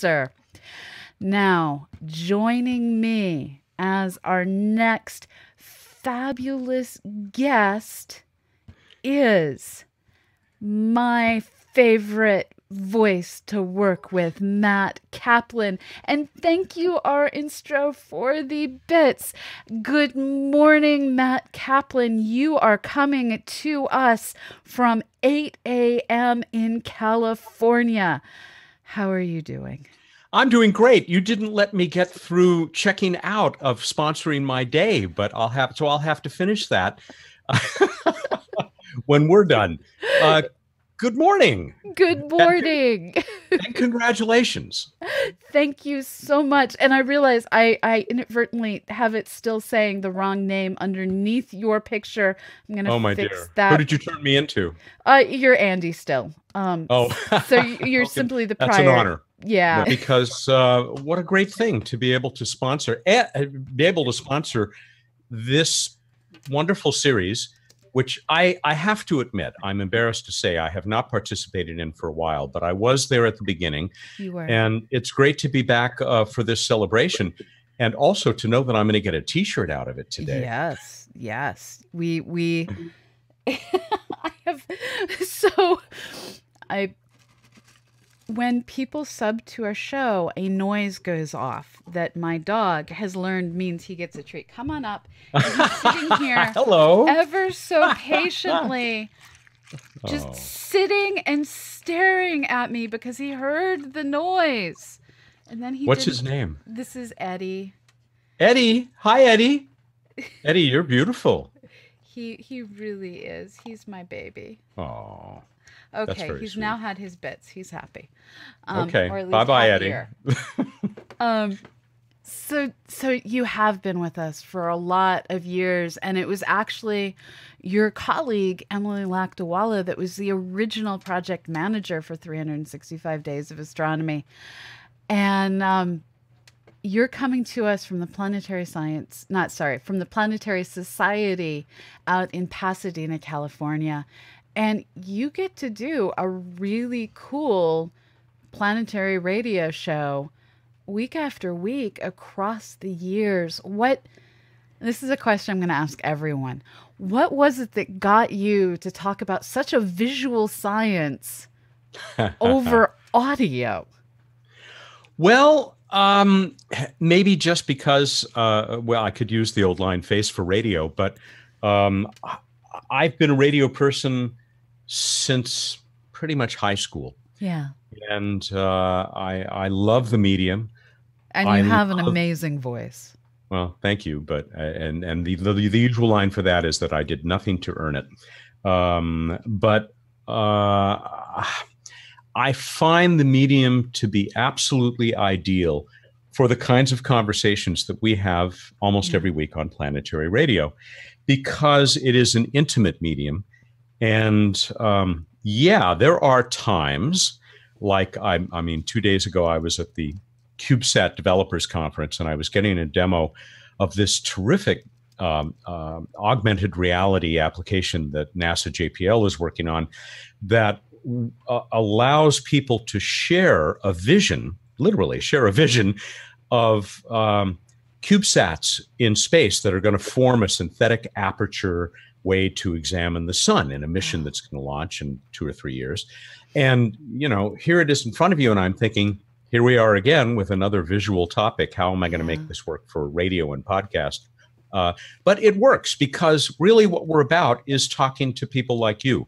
sir. Now, joining me as our next fabulous guest is my favorite voice to work with, Mat Kaplan. And thank you, our instro, for the bits. Good morning, Mat Kaplan. You are coming to us from 8 a.m. in California. How are you doing? I'm doing great. You didn't let me get through checking out of sponsoring my day, but I'll have to finish that when we're done. Good morning. Good morning. And congratulations. Thank you so much. And I realize I inadvertently have it still saying the wrong name underneath your picture. I'm going to fix that. Who did you turn me into? You're Andy still. So you're okay. simply the prior. That's an honor. Yeah. Because what a great thing to be able to sponsor this wonderful series, which I have to admit, I'm embarrassed to say I have not participated in for a while, but I was there at the beginning. You were. And it's great to be back for this celebration, and also to know that I'm going to get a T-shirt out of it today. Yes. We when people sub to our show, a noise goes off that my dog has learned means he gets a treat. Come on up. And he's sitting here Hello. ever so patiently, just sitting and staring at me because he heard the noise. And then What's his name? This is Eddie. Eddie. Hi, Eddie. Eddie, you're beautiful. He really is. He's my baby. Oh. Okay, he's now had his bits. He's happy. Okay, bye-bye, Eddie. So you have been with us for a lot of years, and it was actually your colleague, Emily Lakdawala, that was the original project manager for 365 Days of Astronomy. And you're coming to us from the Planetary Society out in Pasadena, California. And you get to do a really cool planetary radio show week after week across the years. This is a question I'm going to ask everyone. What was it that got you to talk about such a visual science over audio? Well, maybe just because, I could use the old line face for radio, but I've been a radio person since pretty much high school. Yeah. And I love the medium. And you have an amazing voice. Well, thank you. But and the usual line for that is that I did nothing to earn it. But I find the medium to be absolutely ideal for the kinds of conversations that we have almost every week on planetary radio, because it is an intimate medium. And there are times like, 2 days ago, I was at the CubeSat Developers Conference, and I was getting a demo of this terrific augmented reality application that NASA JPL is working on that allows people to share a vision, literally share a vision of CubeSats in space that are going to form a synthetic aperture way to examine the sun in a mission that's going to launch in 2 or 3 years. And, here it is in front of you, and I'm thinking, here we are again with another visual topic. How am I going to make this work for radio and podcast? But it works, because really what we're about is talking to people like you.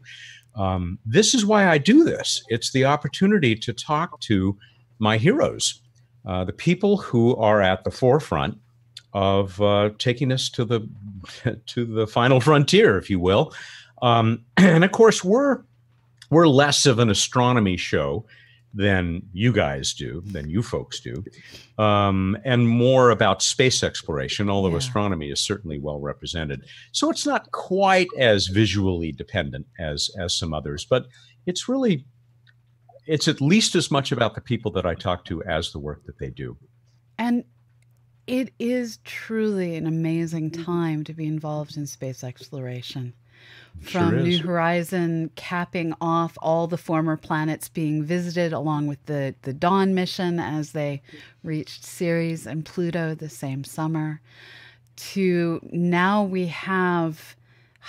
This is why I do this. It's the opportunity to talk to my heroes, the people who are at the forefront of taking us to the final frontier, if you will. And of course, we're less of an astronomy show than you guys do, than you folks do, and more about space exploration, although astronomy is certainly well represented. So it's not quite as visually dependent as some others, but it's at least as much about the people that I talk to as the work that they do. And it is truly an amazing time to be involved in space exploration. Sure from New is. Horizon capping off all the former planets being visited, along with the Dawn mission as they reached Ceres and Pluto the same summer, to now we have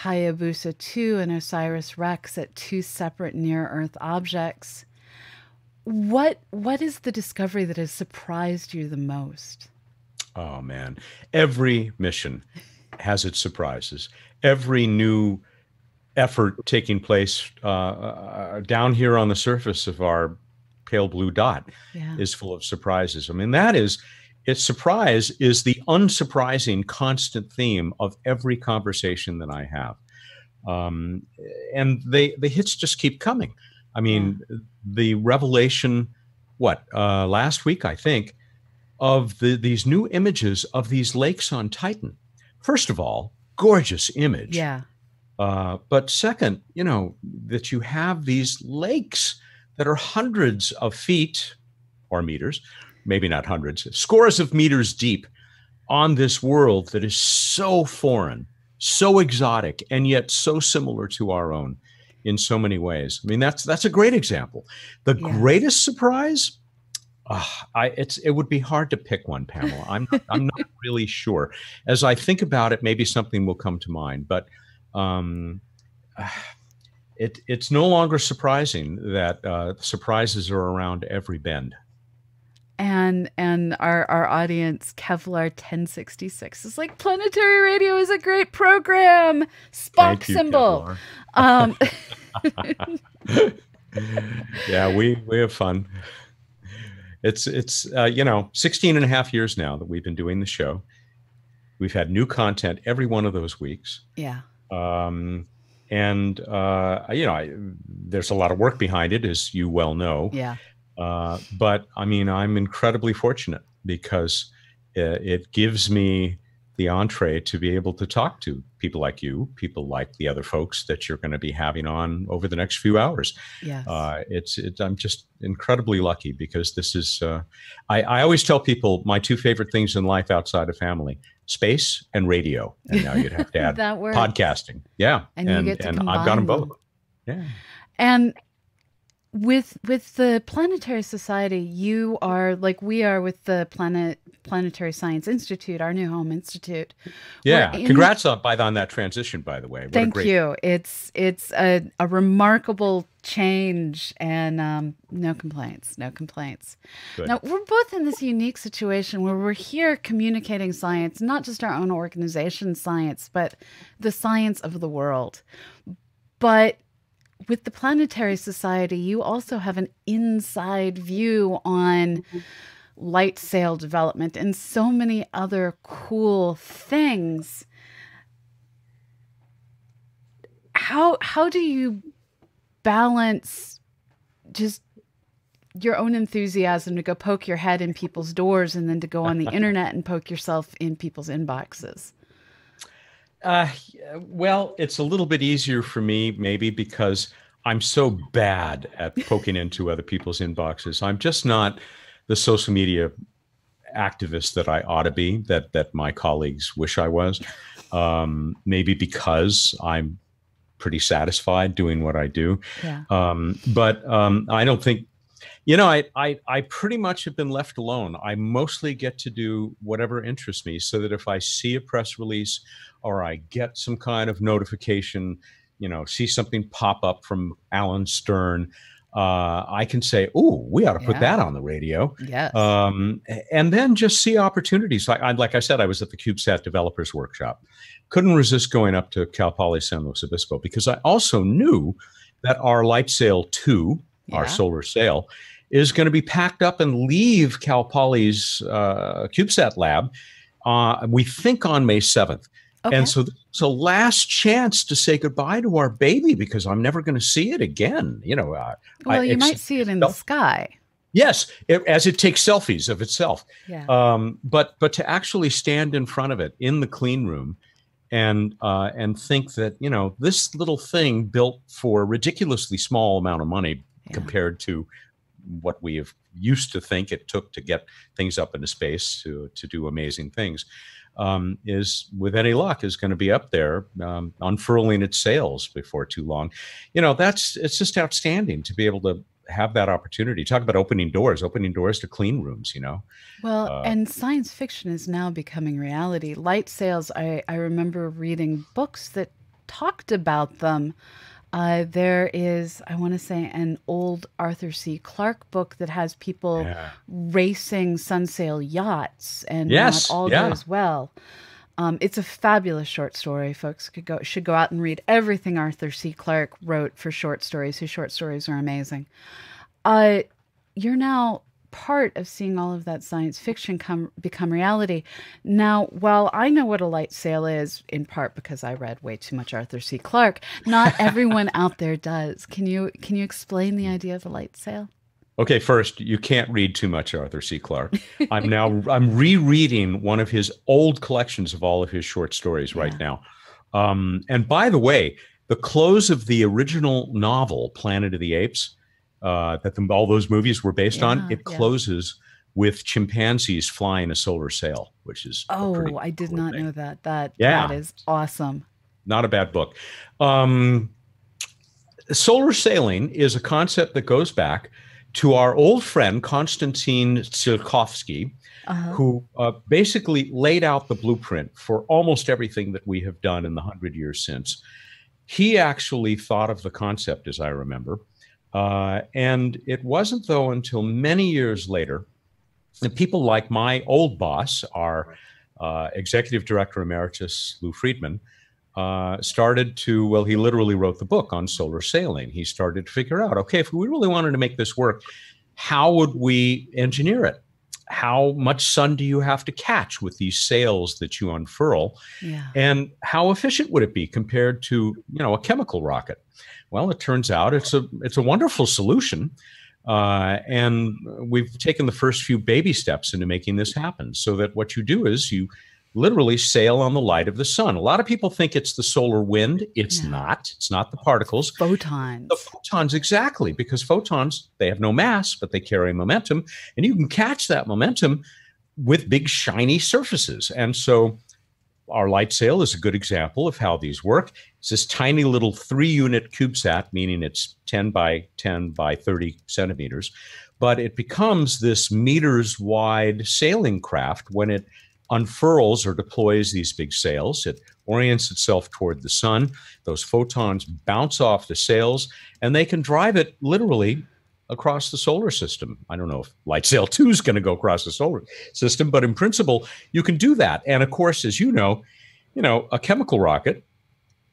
Hayabusa 2 and OSIRIS-REx at two separate near-Earth objects. What is the discovery that has surprised you the most? Oh man, every mission has its surprises. Every new effort taking place down here on the surface of our pale blue dot Yeah. is full of surprises. I mean, its surprise is the unsurprising constant theme of every conversation that I have. Um, and the hits just keep coming. I Yeah. mean, the revelation, last week, I think, of these new images of these lakes on Titan. First of all, gorgeous image. Yeah. But second, that you have these lakes that are hundreds of feet or meters, maybe not hundreds, scores of meters deep on this world that is so foreign, so exotic, and yet so similar to our own in so many ways. I mean, that's a great example. The Yeah. greatest surprise, it would be hard to pick one, Pamela. I'm not really sure. As I think about it, maybe something will come to mind. But it's no longer surprising that surprises are around every bend. And our audience, Kevlar 1066, is like, planetary radio is a great program. Spock Thank you, symbol. Yeah, we have fun. It's 16 and a half years now that we've been doing the show. We've had new content every one of those weeks. Yeah. And there's a lot of work behind it, as you well know. Yeah. But I mean, I'm incredibly fortunate because it gives me the entree to be able to talk to people like you, people like the other folks that you're going to be having on over the next few hours. Yes. I'm just incredibly lucky because this is, I always tell people my two favorite things in life outside of family: space and radio. And now you'd have to add That works. podcasting. Yeah. And you get to combine I've got them them. both. Yeah. And with the Planetary Society, you are like we are with the Planetary Science Institute, our new home institute. Yeah. Congrats on that transition, by the way. Thank you. It's a remarkable change, and no complaints. Good. Now, we're both in this unique situation where we're here communicating science, not just our own organization science, but the science of the world. But with the Planetary Society, you also have an inside view on light sail development and so many other cool things. How do you balance just your own enthusiasm to go poke your head in people's doors and then to go on the internet and poke yourself in people's inboxes? Well, it's a little bit easier for me, maybe because I'm so bad at poking into other people's inboxes. I'm just not the social media activist that I ought to be, that my colleagues wish I was. Maybe because I'm pretty satisfied doing what I do. Yeah. But I don't think, I pretty much have been left alone. I mostly get to do whatever interests me, so that if I see a press release or I get some kind of notification, see something pop up from Alan Stern, I can say, "Ooh, we ought to put that on the radio." Yes. And then just see opportunities. Like I said, I was at the CubeSat Developers Workshop. Couldn't resist going up to Cal Poly San Luis Obispo because I also knew that our Light Sail 2, our solar sail, is going to be packed up and leave Cal Poly's CubeSat lab, we think on May 7th. Okay. And so it's a last chance to say goodbye to our baby because I'm never going to see it again. Well, you might see it in the sky. Yes, as it takes selfies of itself. Yeah. But to actually stand in front of it in the clean room and think that, this little thing built for a ridiculously small amount of money compared to what we have used to think it took to get things up into space to do amazing things, is, with any luck, is going to be up there unfurling its sails before too long. It's just outstanding to be able to have that opportunity. Talk about opening doors to clean rooms, Well, and science fiction is now becoming reality. Light sails, I remember reading books that talked about them. There is, I want to say, an old Arthur C. Clarke book that has people Yeah. racing sunsail yachts, and Yes, not all yeah. goes well. It's a fabulous short story. Folks should go out and read everything Arthur C. Clarke wrote for short stories. His short stories are amazing. You're now part of seeing all of that science fiction become reality. Now, while I know what a light sail is, in part because I read way too much Arthur C. Clarke, not everyone out there does. Can you explain the idea of a light sail? Okay, first, you can't read too much Arthur C. Clarke. I'm rereading one of his old collections of all of his short stories right now. And by the way, the close of the original novel, Planet of the Apes, all those movies were based on, it closes with chimpanzees flying a solar sail, which is I did not know that. That is awesome. Not a bad book. Solar sailing is a concept that goes back to our old friend Konstantin Tsiolkovsky, who basically laid out the blueprint for almost everything that we have done in the 100 years since. He actually thought of the concept, as I remember. And it wasn't, though, until many years later that people like my old boss, our executive director emeritus, Lou Friedman, started to, well, he literally wrote the book on solar sailing. He started to figure out, okay, if we really wanted to make this work, how would we engineer it? How much sun do you have to catch with these sails that you unfurl? And how efficient would it be compared to, a chemical rocket? Well, it turns out it's a wonderful solution. And we've taken the first few baby steps into making this happen, so that what you do is you literally sail on the light of the sun. A lot of people think it's the solar wind. It's not. It's not the particles. Photons. The photons, exactly, because photons, they have no mass, but they carry momentum. And you can catch that momentum with big, shiny surfaces. And so our light sail is a good example of how these work. It's this tiny little 3-unit CubeSat, meaning it's 10 by 10 by 30 centimeters. But it becomes this meters-wide sailing craft when it unfurls or deploys these big sails. It orients itself toward the sun. Those photons bounce off the sails, and they can drive it literally across the solar system. I don't know if Light Sail 2 is going to go across the solar system, but in principle, you can do that. And of course, as you know, a chemical rocket,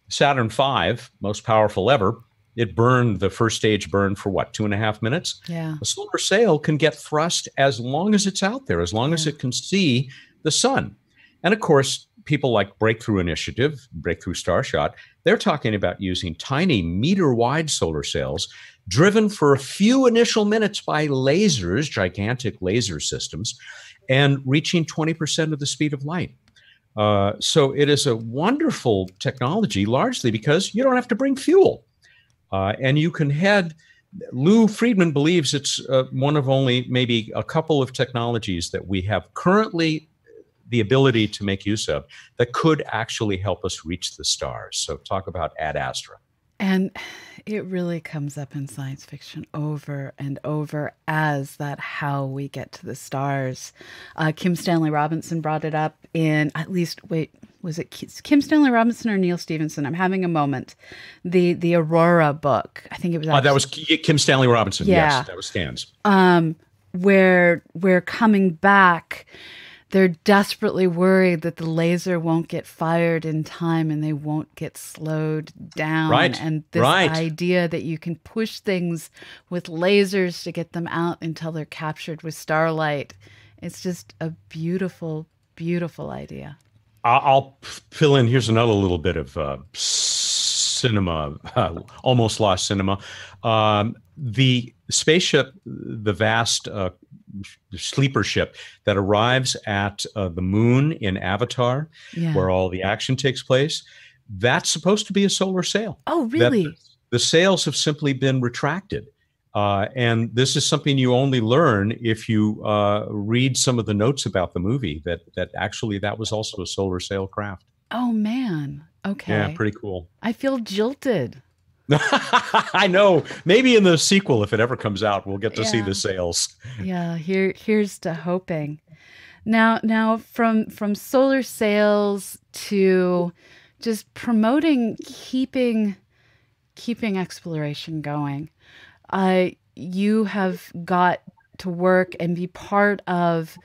Saturn V, most powerful ever, it burned, the first stage burned for what, 2.5 minutes? Yeah. A solar sail can get thrust as long as it's out there, as long as it can see the sun. And of course, people like Breakthrough Initiative, Breakthrough Starshot, they're talking about using tiny meter-wide solar sails driven for a few initial minutes by lasers, gigantic laser systems, and reaching 20% of the speed of light. So it is a wonderful technology, largely because you don't have to bring fuel. And you can head, Lou Friedman believes it's one of only maybe a couple of technologies that we have currently the ability to make use of that could actually help us reach the stars. So talk about Ad Astra. And it really comes up in science fiction over and over as that how we get to the stars. Kim Stanley Robinson brought it up in, at least, was it Kim Stanley Robinson or Neil Stephenson? I'm having a moment. The Aurora book. I think it was. That was Kim Stanley Robinson. Yeah. Yes, that was Stan's. Where we're coming back. They're desperately worried that the laser won't get fired in time and they won't get slowed down. Right. And this idea that you can push things with lasers to get them out until they're captured with starlight. It's just a beautiful, beautiful idea. I'll fill in. Here's another little bit of cinema, almost lost cinema. The spaceship, the vast sleeper ship that arrives at the moon in Avatar, where all the action takes place, that's supposed to be a solar sail. Oh, really? The sails have simply been retracted. And this is something you only learn if you read some of the notes about the movie, that actually that was also a solar sail craft. Oh man. Yeah, Okay. pretty cool. I feel jilted. I know. Maybe in the sequel, if it ever comes out, we'll get to see the Yeah. sails. Yeah, here's to hoping. Now from solar sails to just promoting keeping exploration going. You have got to work and be part of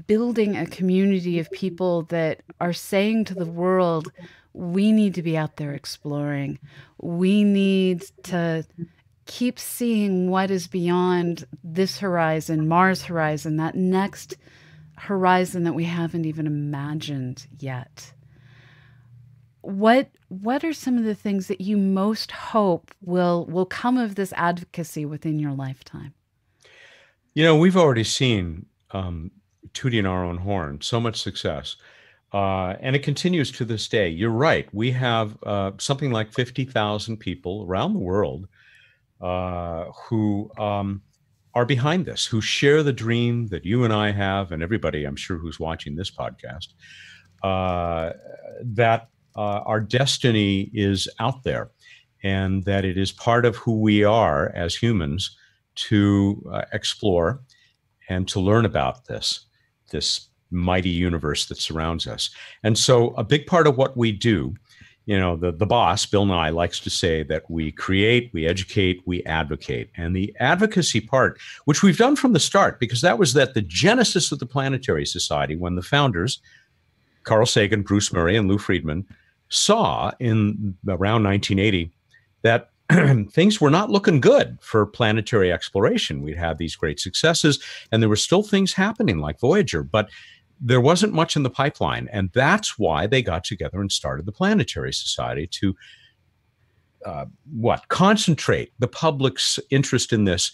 building a community of people that are saying to the world, we need to be out there exploring. We need to keep seeing what is beyond this horizon, Mars horizon, that next horizon that we haven't even imagined yet. What are some of the things that you most hope will come of this advocacy within your lifetime? We've already seen, tooting our own horn, so much success. And it continues to this day. You're right. We have something like 50,000 people around the world who are behind this, who share the dream that you and I have, and everybody, I'm sure, who's watching this podcast, that our destiny is out there, and that it is part of who we are as humans to explore and to learn about this mighty universe that surrounds us. And so a big part of what we do, the boss, Bill Nye, likes to say that we create, we educate, we advocate. And the advocacy part, which we've done from the start, because that was the genesis of the Planetary Society, when the founders, Carl Sagan, Bruce Murray, and Lou Friedman, saw in around 1980 that things were not looking good for planetary exploration. We'd had these great successes, and there were still things happening like Voyager, but there wasn't much in the pipeline. And that's why they got together and started the Planetary Society to concentrate the public's interest in this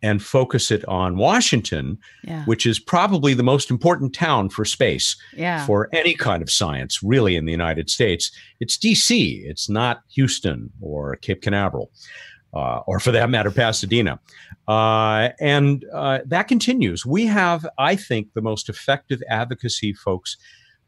and focus it on Washington, Yeah. which is probably the most important town for space, Yeah. for any kind of science, really, in the United States. It's DC. It's not Houston or Cape Canaveral, or for that matter, Pasadena. And that continues. We have, I think, the most effective advocacy folks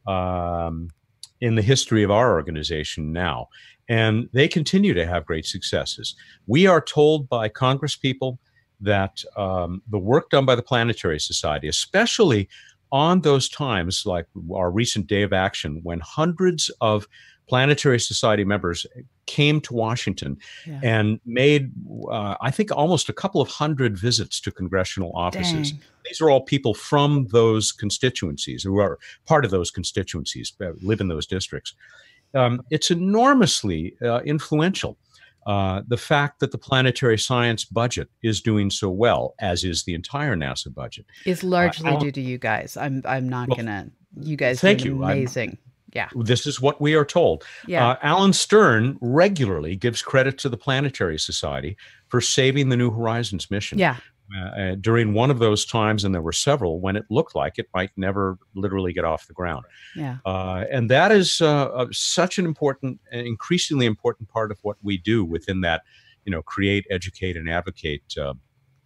in the history of our organization now. And they continue to have great successes. We are told by Congress people that the work done by the Planetary Society, especially on those times like our recent Day of Action, when hundreds of Planetary Society members came to Washington and made, I think, almost a couple of hundred visits to congressional offices. Dang. These are all people from those constituencies, who are part of those constituencies, live in those districts. It's enormously influential. The fact that the planetary science budget is doing so well, as is the entire NASA budget, is largely due to you guys. I'm not gonna. You guys thank do you. amazing. Yeah. This is what we are told. Yeah. Alan Stern regularly gives credit to the Planetary Society for saving the New Horizons mission. Yeah. During one of those times, and there were several, when it looked like it might never literally get off the ground. Yeah. And that is such an important, increasingly important part of what we do within that, create, educate, and advocate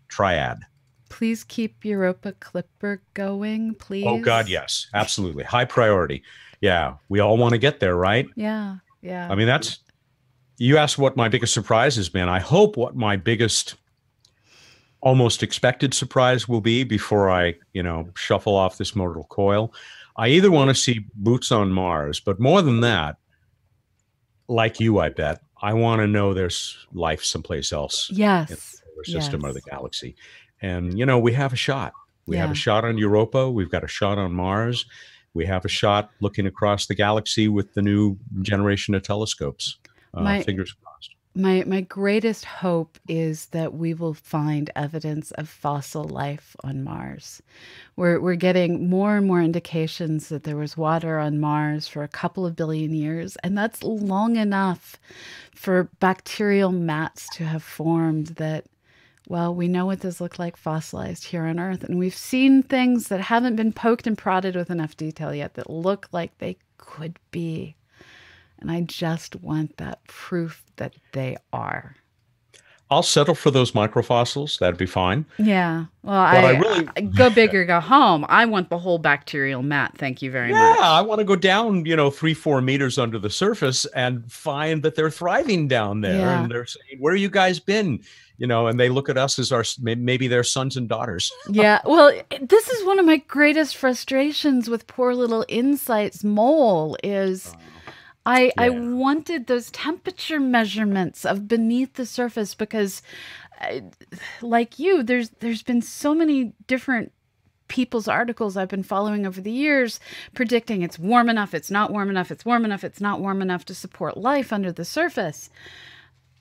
triad. Please keep Europa Clipper going, please. Oh, God, yes. Absolutely. High priority. Yeah. We all want to get there, right? Yeah. Yeah. I mean, you asked what my biggest surprise has been. I hope what my biggest almost expected surprise will be before I, shuffle off this mortal coil. I either want to see boots on Mars, but more than that, like you, I bet, I want to know there's life someplace else. Yes. In the solar system or the galaxy. And, we have a shot. We have Yeah. a shot on Europa. We've got a shot on Mars. We have a shot looking across the galaxy with the new generation of telescopes. Fingers crossed. My greatest hope is that we will find evidence of fossil life on Mars. We're getting more and more indications that there was water on Mars for a couple of billion years, and that's long enough for bacterial mats to have formed that, well, we know what those look like fossilized here on Earth, and we've seen things that haven't been poked and prodded with enough detail yet that look like they could be. And I just want that proof that they are. I'll settle for those microfossils. That'd be fine. Yeah. Well, But I really, I go big or go home. I want the whole bacterial mat. Thank you very yeah, I much. want to go down, 3, 4 meters under the surface and find that they're thriving down there. Yeah. And they're saying, where you guys been? And they look at us as maybe their sons and daughters. Yeah. Well, this is one of my greatest frustrations with poor little Insight's mole is I Yeah. wanted those temperature measurements of beneath the surface because I, like you, there's been so many different people's articles I've been following over the years predicting it's warm enough, it's not warm enough, it's warm enough, it's not warm enough to support life under the surface.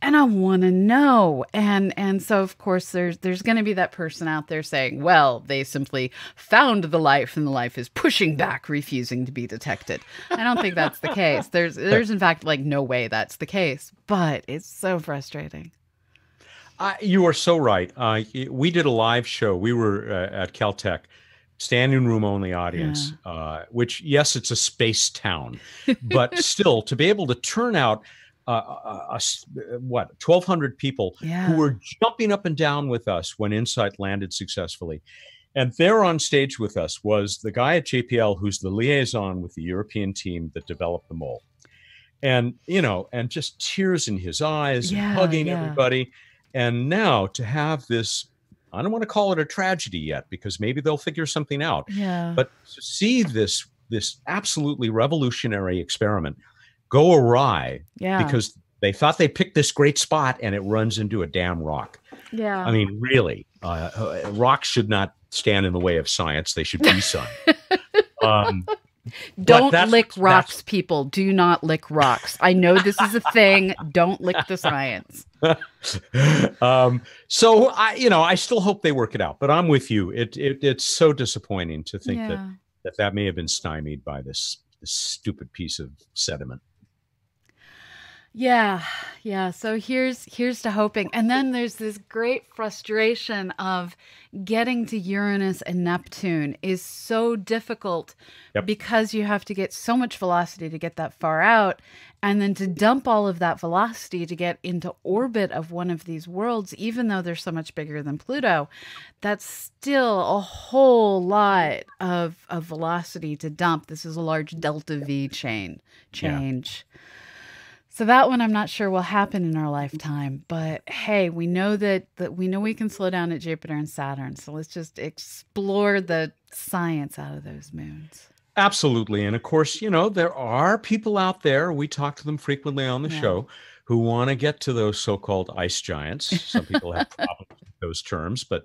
And I want to know. And so of course there's going to be that person out there saying, well, they simply found the life and the life is pushing back, refusing to be detected. I don't think that's the case. There's in fact like no way that's the case, but it's so frustrating. You are so right. We did a live show. We were at Caltech, standing room only Yeah. audience, which, yes, it's a space town, but still to be able to turn out what 1,200 people who Yeah. were jumping up and down with us when Insight landed successfully. And there on stage with us was the guy at JPL who's the liaison with the European team that developed the mole. And, and just tears in his eyes and Yeah, hugging yeah. everybody. And now to have this, I don't want to call it a tragedy yet because maybe they'll figure something out, Yeah. but to see this absolutely revolutionary experiment go awry Yeah. because they thought they picked this great spot and it runs into a damn rock. I Yeah. mean, really, rocks should not stand in the way of science. They should be sun. Um, but Don't lick rocks, people. Do not lick rocks. I know this is a thing. Don't lick the science. So I still hope they work it out, but I'm with you. It's so disappointing to think that Yeah. that may have been stymied by this stupid piece of sediment. Yeah, yeah. So here's to hoping. And then there's this great frustration of getting to Uranus and Neptune is so difficult Yep. because you have to get so much velocity to get that far out and then to dump all of that velocity to get into orbit of one of these worlds even though they're so much bigger than Pluto. That's still a whole lot of velocity to dump. This is a large delta V Yeah. change. So that one I'm not sure will happen in our lifetime, but hey, we know that we know we can slow down at Jupiter and Saturn. So let's just explore the science out of those moons. Absolutely. And of course, there are people out there, we talk to them frequently on the Yeah. show, who want to get to those so-called ice giants. Some people have problems with those terms, but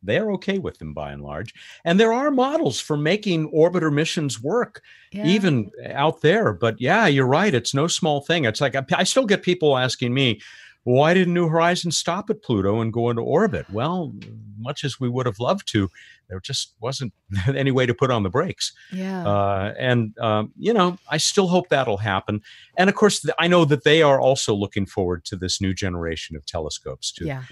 they're okay with them by and large. And there are models for making orbiter missions work, Yeah. even out there. But yeah, you're right. It's no small thing. It's like I still get people asking me, why didn't New Horizons stop at Pluto and go into orbit? Well, much as we would have loved to, there just wasn't any way to put on the brakes. Yeah. I still hope that'll happen. And of course, I know that they are also looking forward to this new generation of telescopes to Yeah.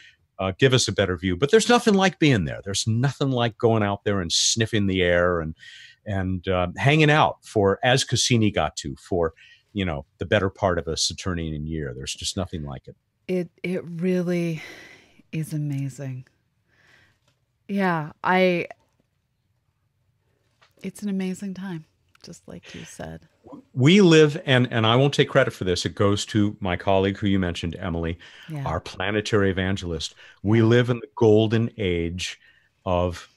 give us a better view. But there's nothing like being there. There's nothing like going out there and sniffing the air and hanging out for, as Cassini got to, for the better part of a Saturnian year. There's just nothing like it. It really is amazing. Yeah, it's an amazing time, just like you said. We live, and I won't take credit for this. It goes to my colleague who you mentioned, Emily, Yeah. our planetary evangelist. We Yeah. live in the golden age of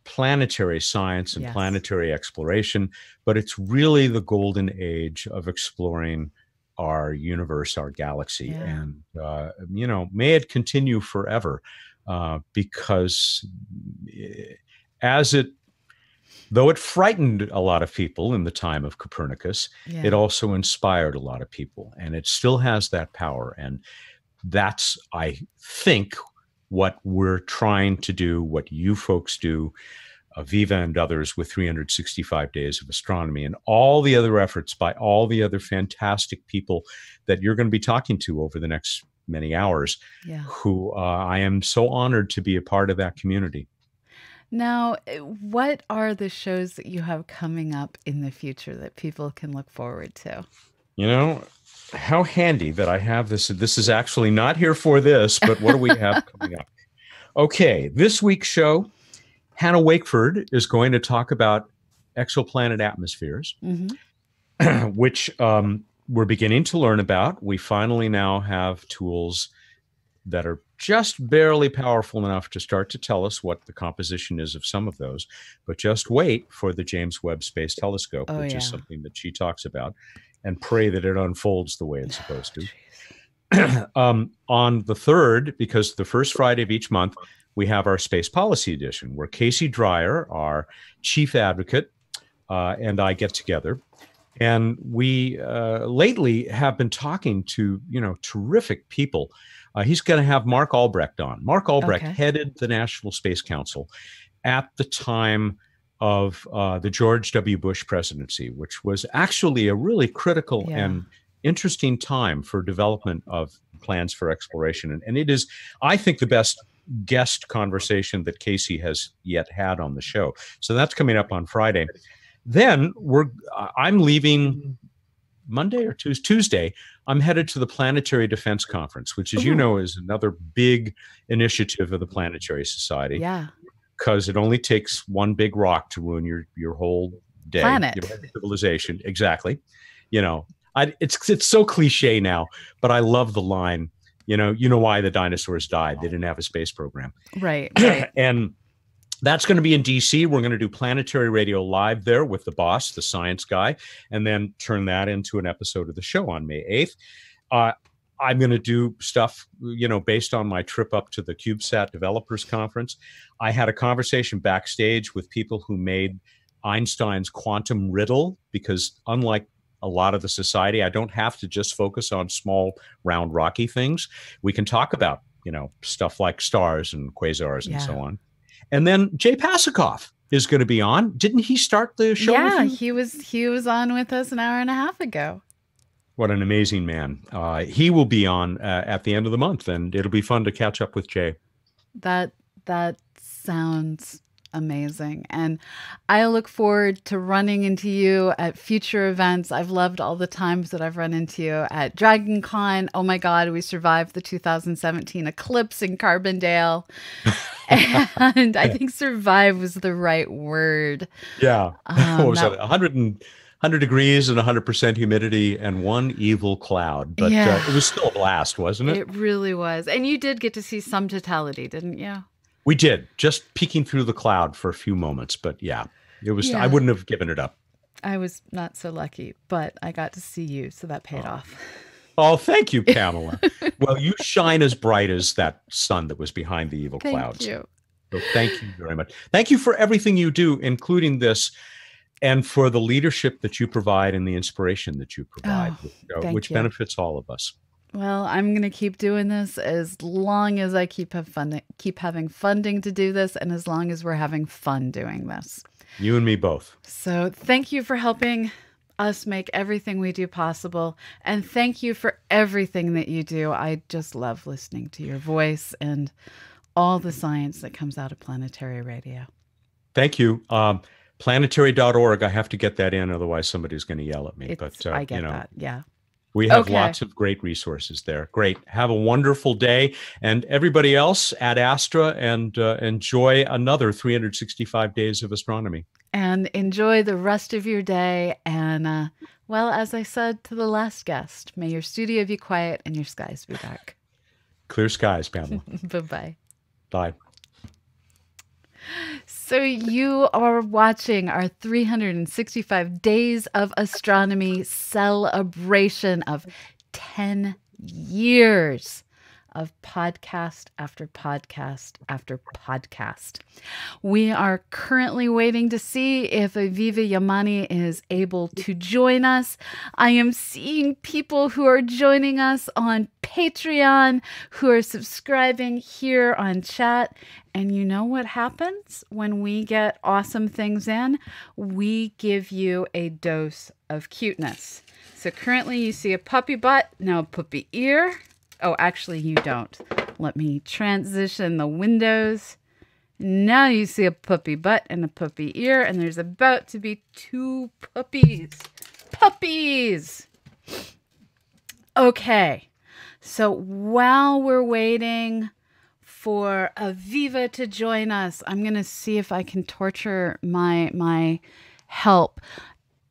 planetary science and Yes. planetary exploration, but it's really the golden age of exploring our universe, our galaxy. Yeah. And, may it continue forever because as it though it frightened a lot of people in the time of Copernicus, Yeah. it also inspired a lot of people, and it still has that power. And that's, I think, what we're trying to do, what you folks do, Avivah and others with 365 Days of Astronomy, and all the other efforts by all the other fantastic people that you're going to be talking to over the next many hours, Yeah. who I am so honored to be a part of that community. Now, what are the shows that you have coming up in the future that people can look forward to? You know, How handy that I have this. This is actually not here for this, but what do we have coming up? Okay, this week's show, Hannah Wakeford is going to talk about exoplanet atmospheres, which we're beginning to learn about. We finally now have tools that are just barely powerful enough to start to tell us what the composition is of some of those. But just wait for the James Webb Space Telescope, Oh, which yeah. is something that she talks about, and pray that it unfolds the way it's supposed to. On the 3rd, because the first Friday of each month, we have our Space Policy Edition, where Casey Dreyer, our chief advocate, and I get together. And we lately have been talking to, terrific people. He's going to have Mark Albrecht on. Mark Albrecht headed the National Space Council at the time of the George W. Bush presidency, which was actually a really critical and interesting time for development of plans for exploration. And it is, I think, the best guest conversation that Casey has yet had on the show. So that's coming up on Friday. Then I'm leaving Monday or Tuesday. I'm headed to the Planetary Defense Conference, which, as you know, is another big initiative of the Planetary Society. Yeah. Because it only takes one big rock to ruin your whole day. Planet. Your civilization. Exactly. It's so cliche now, but I love the line, you know why the dinosaurs died. They didn't have a space program. Right. And that's going to be in DC. We're going to do Planetary Radio live there with the boss, the science guy, and then turn that into an episode of the show on May 8th. I'm going to do stuff, based on my trip up to the CubeSat Developers Conference. I had a conversation backstage with people who made Einstein's quantum riddle, because unlike a lot of the society, I don't have to just focus on small, round, rocky things. We can talk about, stuff like stars and quasars and so on. And then Jay Pasakoff is going to be on. Didn't he start the show? Yeah, with you? he was on with us an hour and a half ago. What an amazing man. He will be on at the end of the month, and it'll be fun to catch up with Jay. That sounds amazing. And I look forward to running into you at future events. I've loved all the times that I've run into you at DragonCon. Oh my God, we survived the 2017 eclipse in Carbondale. And I think survive was the right word. Yeah. What was that? 100 degrees and 100% humidity and one evil cloud. But it was still a blast, wasn't it? It really was. And you did get to see some totality, didn't you? We did, just peeking through the cloud for a few moments. But it was. I wouldn't have given it up. I was not so lucky, but I got to see you, so that paid off. Oh, thank you, Pamela. Well, you shine as bright as that sun that was behind the evil clouds. Thank you. So thank you very much. Thank you for everything you do, including this, and for the leadership that you provide and the inspiration that you provide, which benefits all of us. Well, I'm going to keep doing this as long as I keep having funding to do this, and as long as we're having fun doing this. You and me both. So thank you for helping us make everything we do possible. And thank you for everything that you do. I just love listening to your voice and all the science that comes out of Planetary Radio. Thank you. Planetary.org. I have to get that in, otherwise somebody's going to yell at me. I get that. Yeah. We have lots of great resources there. Great. Have a wonderful day. And everybody else at Astra, and enjoy another 365 days of astronomy. And enjoy the rest of your day. And, well, as I said to the last guest, may your studio be quiet and your skies be dark. Clear skies, Pamela. Bye-bye. Bye. So you are watching our 365 Days of Astronomy celebration of 10 years of podcast after podcast after podcast. We are currently waiting to see if Avivah Yamani is able to join us. I am seeing people who are joining us on Patreon, who are subscribing here on chat. And you know what happens when we get awesome things in? We give you a dose of cuteness. So currently you see a puppy butt, now a puppy ear. Oh, actually you don't. Let me transition the windows. Now you see a puppy butt and a puppy ear, and there's about to be 2 puppies. Puppies! Okay. So while we're waiting for Avivah to join us, I'm going to see if I can torture my help.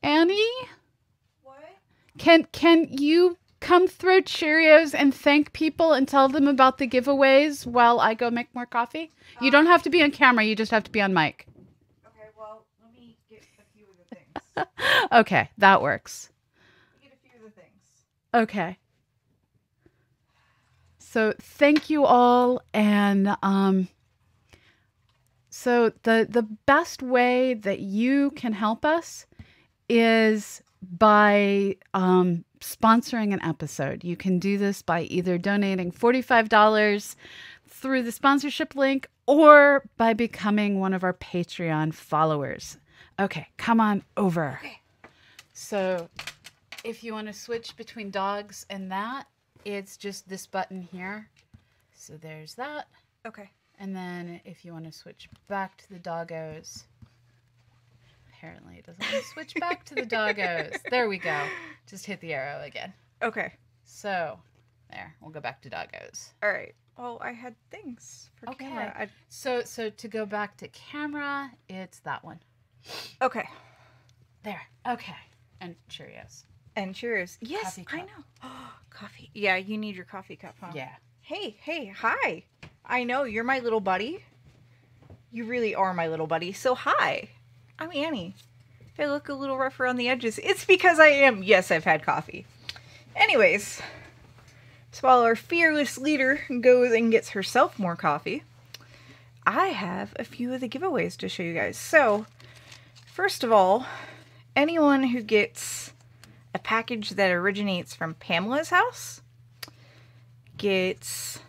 Annie, What? can you come throw Cheerios and thank people and tell them about the giveaways while I go make more coffee? You don't have to be on camera. You just have to be on mic. Okay, well, let me get a few of the things. Okay, that works. Get a few of the things. Okay. So thank you all, and so the best way that you can help us is by sponsoring an episode. You can do this by either donating $45 through the sponsorship link or by becoming one of our Patreon followers. Okay, come on over. Okay. So if you want to switch between dogs and that, it's just this button here. So there's that. Okay. And then if you want to switch back to the doggos, apparently it doesn't want to switch back to the doggos. There we go. Just hit the arrow again. Okay. So there, we'll go back to doggos. All right. Well, I had things for Okay. camera. So to go back to camera, it's that one. Okay. There. Okay. And Cheerios. And cheers. Yes, Coffee I cup. know. Coffee. Yeah, you need your coffee cup, huh? Yeah. Hey, hi. I know, you're my little buddy. You really are my little buddy. So hi. I'm Annie. If I look a little rough around the edges, it's because I am. Yes, I've had coffee. Anyways, so while our fearless leader goes and gets herself more coffee, I have a few of the giveaways to show you guys. So, first of all, anyone who gets a package that originates from Pamela's house gets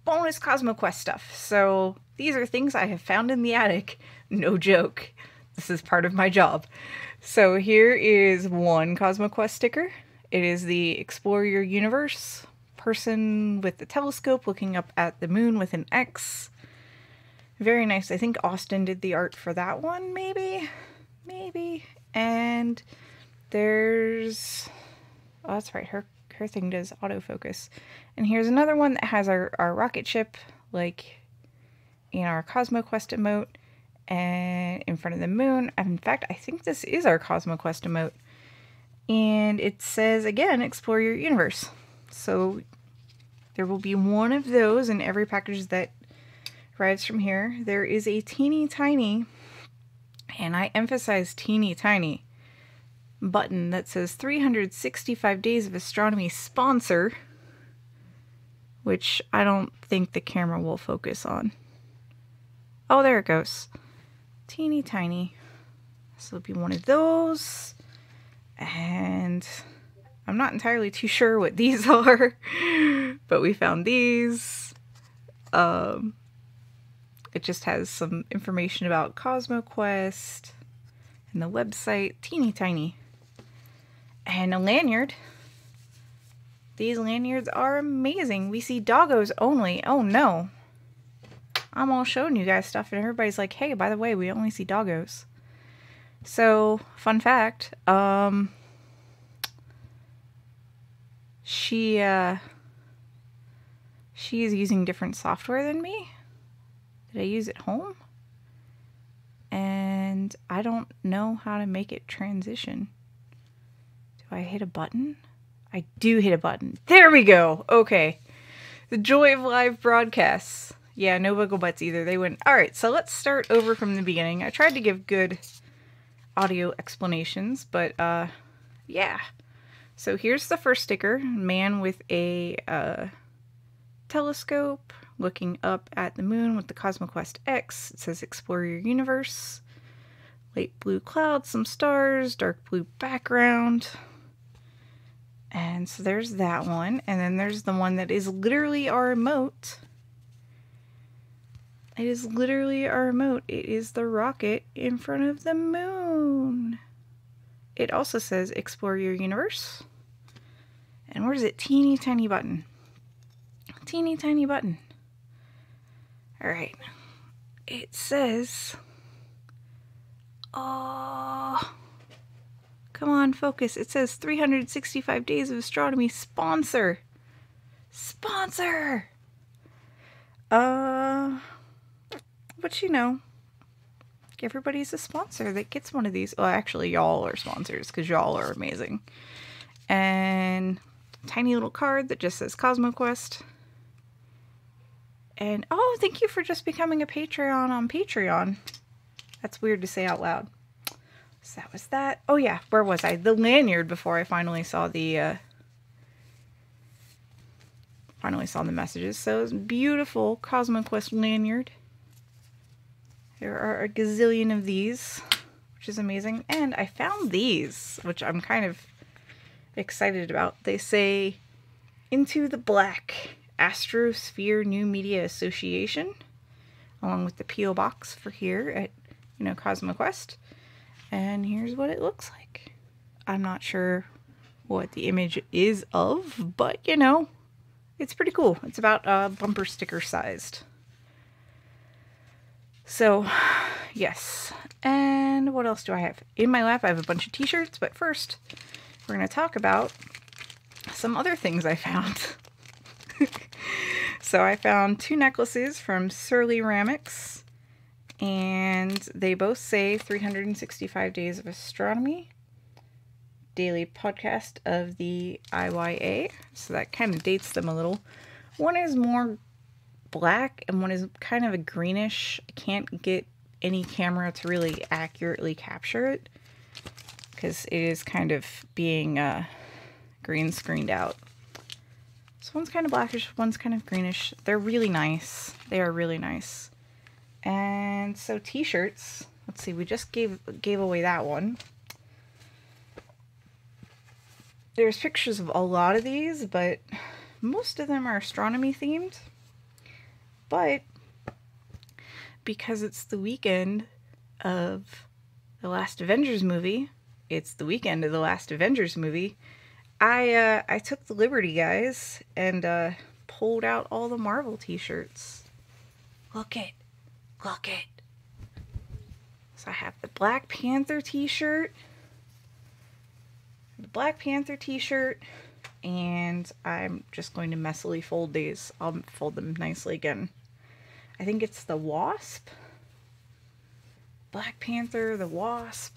bonus CosmoQuest stuff. So these are things I have found in the attic. No joke. This is part of my job. So here is one CosmoQuest sticker. It is the Explore Your Universe person with the telescope looking up at the moon with an X. Very nice. I think Austin did the art for that one, maybe. And there's, oh, that's right, her thing does autofocus. And here's another one that has our rocket ship, like in our CosmoQuest emote, and in front of the moon. In fact, I think this is our CosmoQuest emote. And it says, again, explore your universe. So there will be one of those in every package that arrives from here. There is a teeny tiny, and I emphasize teeny tiny, button that says 365 Days of Astronomy sponsor, which I don't think the camera will focus on. Oh, there it goes. Teeny tiny. So it'll be one of those. And I'm not entirely too sure what these are, but we found these. It just has some information about CosmoQuest and the website. Teeny tiny. And a lanyard. These lanyards are amazing. We see doggos only. Oh no. I'm all showing you guys stuff and everybody's like, hey, by the way, we only see doggos. So, fun fact, she is using different software than me that I use at home. And I don't know how to make it transition. Do I hit a button? I do hit a button. There we go. Okay. The joy of live broadcasts. Yeah, no wiggle butts either. They went. All right, so let's start over from the beginning. I tried to give good audio explanations, but yeah. So here's the first sticker. Man with a telescope looking up at the moon with the CosmoQuest X. It says explore your universe. Light blue clouds, some stars, dark blue background. And so there's that one. And then there's the one that is literally our emote. It is literally our emote. It is the rocket in front of the moon. It also says explore your universe. And where is it? Teeny tiny button. Teeny tiny button. Alright. It says, oh, Come on, focus. It says 365 Days of Astronomy sponsor. Sponsor! But you know, everybody's a sponsor that gets one of these. Well, actually, y'all are sponsors because y'all are amazing. And tiny little card that just says CosmoQuest. And oh, thank you for just becoming a Patreon on Patreon. That's weird to say out loud. So that was that. Oh yeah, where was I? The lanyard before I finally saw the messages. So it's beautiful CosmoQuest lanyard. There are a gazillion of these, which is amazing. And I found these, which I'm kind of excited about. They say Into the Black, Astrosphere New Media Association, along with the P.O. box for here at, CosmoQuest. And here's what it looks like. I'm not sure what the image is of, but it's pretty cool. It's about bumper sticker sized. So, yes. And what else do I have? In my lap, I have a bunch of t-shirts, but first, we're going to talk about some other things I found. So I found 2 necklaces from Surly Ceramics, and they both say 365 Days of Astronomy, daily podcast of the IYA, so that kind of dates them a little. One is more black and one is kind of a greenish. I can't get any camera to really accurately capture it because it is kind of being green screened out. So one's kind of blackish, one's kind of greenish. They're really nice. They are really nice. And so t-shirts, let's see, we just gave away that one. There's pictures of a lot of these, but most of them are astronomy themed. But because it's the weekend of the last Avengers movie, I took the liberty, guys, and pulled out all the Marvel t-shirts. Look it. So I have the Black Panther t-shirt, and I'm just going to messily fold these. I'll fold them nicely again. I think it's the Wasp. Black Panther, the Wasp.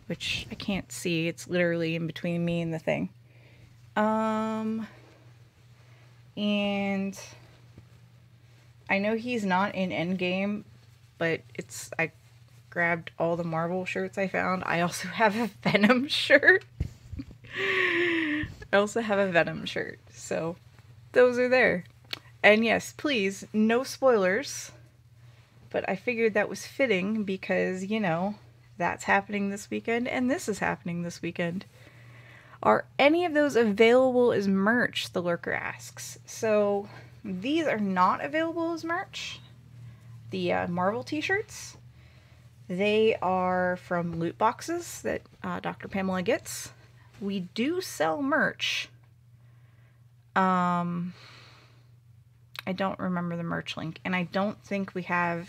Which I can't see. It's literally in between me and the thing. And I know he's not in Endgame, but I grabbed all the Marvel shirts I found. I also have a Venom shirt. So those are there. And yes, please, no spoilers. But I figured that was fitting because, that's happening this weekend and this is happening this weekend. Are any of those available as merch? The lurker asks. So these are not available as merch. The Marvel t-shirts. They are from loot boxes that Dr. Pamela gets. We do sell merch. I don't remember the merch link, and I don't think we have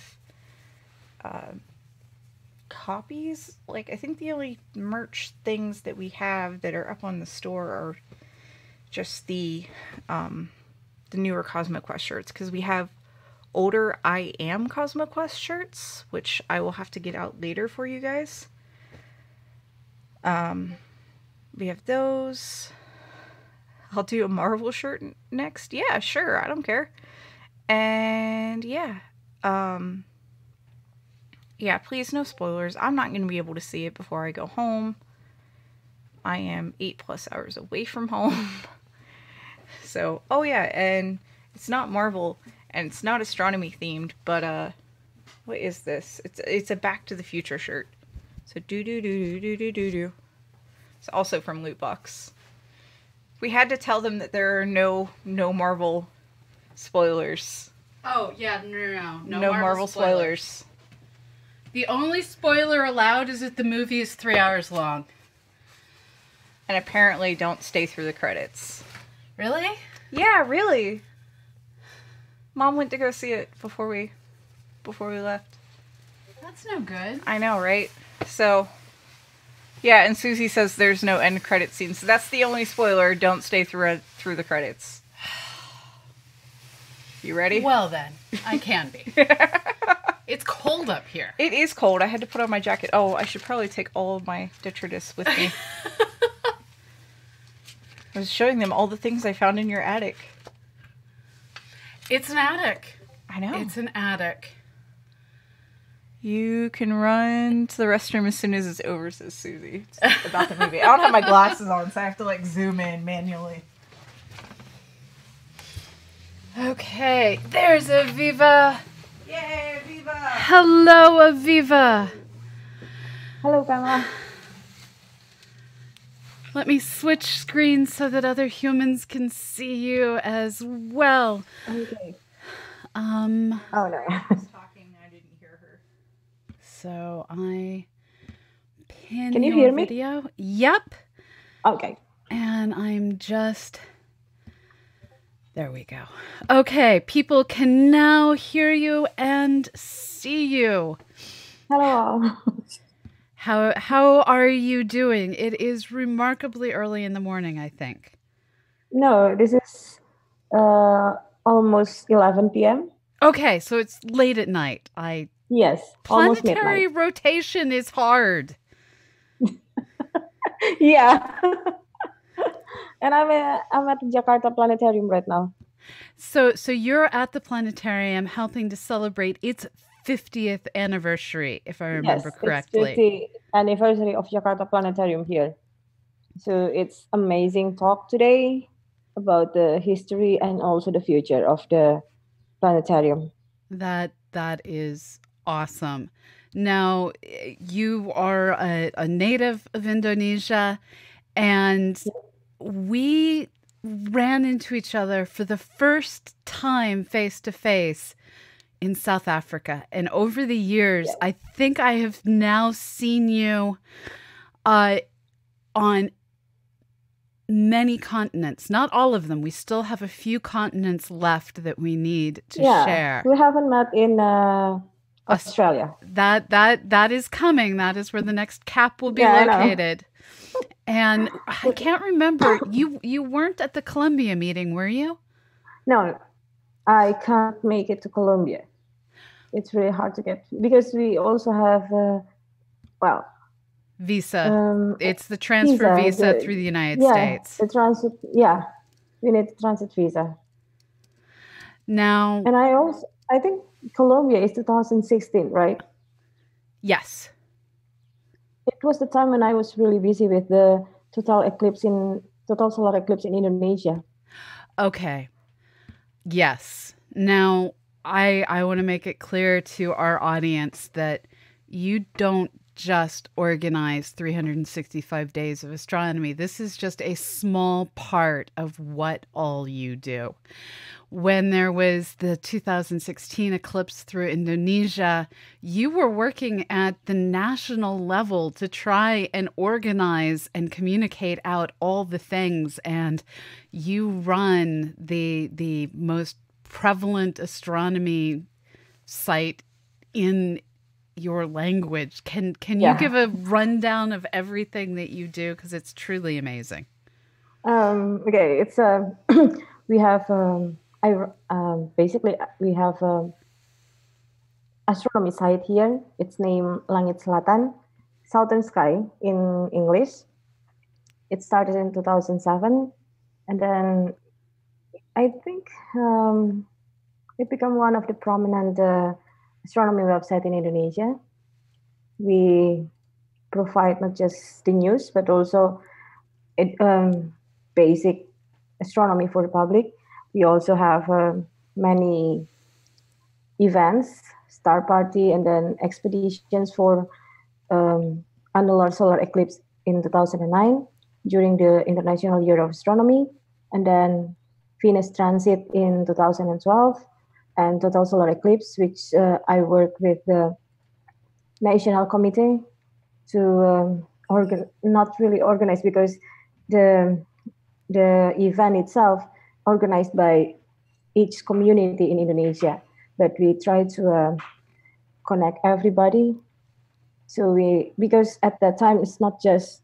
copies. I think the only merch things that we have that are up on the store are just the newer CosmoQuest shirts, because we have older I Am CosmoQuest shirts, which I will have to get out later for you guys. We have those. I'll do a Marvel shirt next. Yeah, sure. I don't care. And yeah. Yeah, please, no spoilers. I'm not going to be able to see it before I go home. I am 8+ hours away from home. So, oh yeah, and it's not Marvel, and it's not astronomy themed, but, what is this? It's a Back to the Future shirt. So, do. It's also from Lootbox. We had to tell them that there are no Marvel spoilers. Oh, yeah, no. No Marvel spoilers. The only spoiler allowed is that the movie is 3 hours long. And apparently don't stay through the credits. Really? Yeah, really. Mom went to go see it before we left. That's no good. I know, right? So, Yeah, and Susie says there's no end credit scene, so that's the only spoiler. Don't stay through the credits. You ready? Well then, I can be. It's cold up here. It is cold. I had to put on my jacket. Oh, I should probably take all of my detritus with me. I was showing them all the things I found in your attic. It's an attic. I know. It's an attic. You can run to the restroom as soon as it's over, says Susie. It's about the movie. I don't have my glasses on, so I have to like zoom in manually. Okay, there's Avivah. Yay, Avivah! Hello, Avivah. Hello, Kama. Let me switch screens so that other humans can see you as well. Okay. Oh no. Talking, I didn't hear her. So I pin Can you your hear me? video. Yep. Okay. And I'm just... There we go. Okay, people can now hear you and see you. Hello. How are you doing? It is remarkably early in the morning, I think. No, this is almost 11 p.m. Okay, so it's late at night. Yes, almost Planetary midnight. rotation is hard. Yeah. And I'm at Jakarta Planetarium right now. So you're at the planetarium helping to celebrate its 50th anniversary, if I remember correctly. It's 50th anniversary of Jakarta Planetarium here. So it's amazing talk today about the history and also the future of the planetarium. That is awesome. Now, you are a native of Indonesia, and we ran into each other for the first time face to face in South Africa. And over the years, I think I have now seen you on many continents. Not all of them. We still have a few continents left that we need to share. We haven't met in Australia. That is coming. That is where the next cap will be located. And I can't remember. You weren't at the Columbia meeting, were you? No, I can't make it to Colombia. It's really hard to get because we also have visa. It's the transfer visa through the United States. The transit. Yeah, we need transit visa. Now, and I think Colombia is 2016, right? Yes. It was the time when I was really busy with the total solar eclipse in Indonesia. Okay. Yes. Now, I want to make it clear to our audience that you don't just organize 365 days of astronomy. This is just a small part of what all you do. When there was the 2016 eclipse through Indonesia, you were working at the national level to try and organize and communicate out all the things. And you run the most prevalent astronomy site in your language. Can you give a rundown of everything that you do? Because it's truly amazing. Okay, it's we have basically we have astronomy site here. It's named Langit Selatan, Southern Sky in English. It started in 2007, and then I think it became one of the prominent astronomy website in Indonesia. We provide not just the news, but also basic astronomy for the public. We also have many events, star party, and then expeditions for annular solar eclipse in 2009 during the International Year of Astronomy, and then Venus transit in 2012, and total solar eclipse, which I work with the National Committee to not really organize because the event itself organized by each community in Indonesia, but we try to connect everybody So because at that time it's not just